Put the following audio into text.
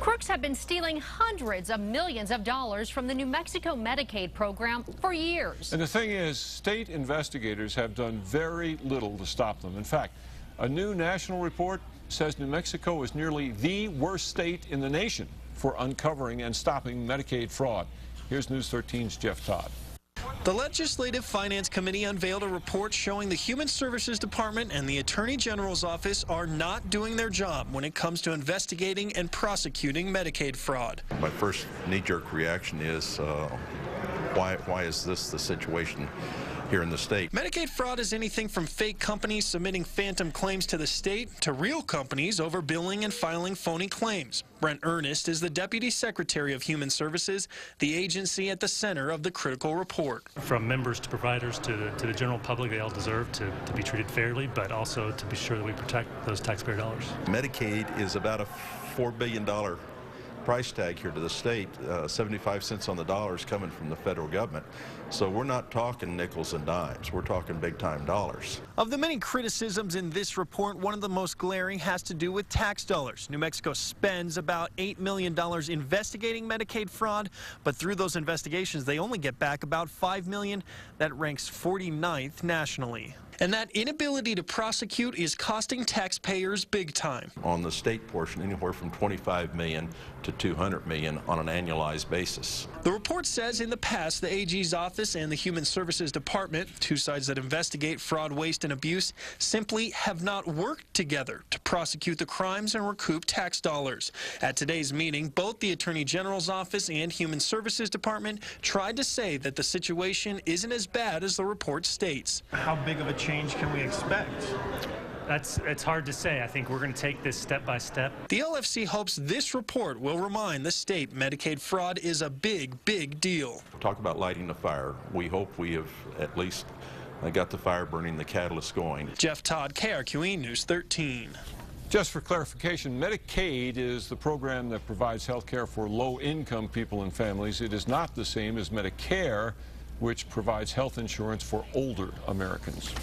Crooks have been stealing hundreds of millions of dollars from the New Mexico Medicaid program for years. And the thing is, state investigators have done very little to stop them. In fact, a new national report says New Mexico is nearly the worst state in the nation for uncovering and stopping Medicaid fraud. Here's News 13's Jeff Todd. The Legislative Finance Committee unveiled a report showing the Human Services Department and the Attorney General's office are not doing their job when it comes to investigating and prosecuting Medicaid fraud. My first knee-jerk reaction is, why is this the situation here in the state? Medicaid fraud is anything from fake companies submitting phantom claims to the state to real companies overbilling and filing phony claims. Brent Ernest is the Deputy Secretary of Human Services, the agency at the center of the critical report. From members to providers to the general public, they all deserve to be treated fairly, but also to be sure that we protect those taxpayer dollars. Medicaid is about a $4 billion price tag here to the state. 75 cents on the dollar is coming from the federal government. So we're not talking nickels and dimes. We're talking big-time dollars. Of the many criticisms in this report, one of the most glaring has to do with tax dollars. New Mexico spends about $8 million investigating Medicaid fraud, but through those investigations, they only get back about $5 million. That ranks 49th nationally. And that inability to prosecute is costing taxpayers big time. On the state portion, anywhere from $25 million to $200 million on an annualized basis. The report says in the past, the AG's office and the Human Services Department, two sides that investigate fraud, waste, and abuse, simply have not worked together to prosecute the crimes and recoup tax dollars. At today's meeting, both the Attorney General's office and Human Services Department tried to say that the situation isn't as bad as the report states. How big of a change can we expect? It's hard to say. I think we're going to take this step by step. The LFC hopes this report will remind the state Medicaid fraud is a big, big deal. Talk about lighting the fire. We hope we have at least got the fire burning, the catalyst going. Jeff Todd, KRQE News 13. Just for clarification, Medicaid is the program that provides health care for low-income people and families. It is not the same as Medicare, which provides health insurance for older Americans.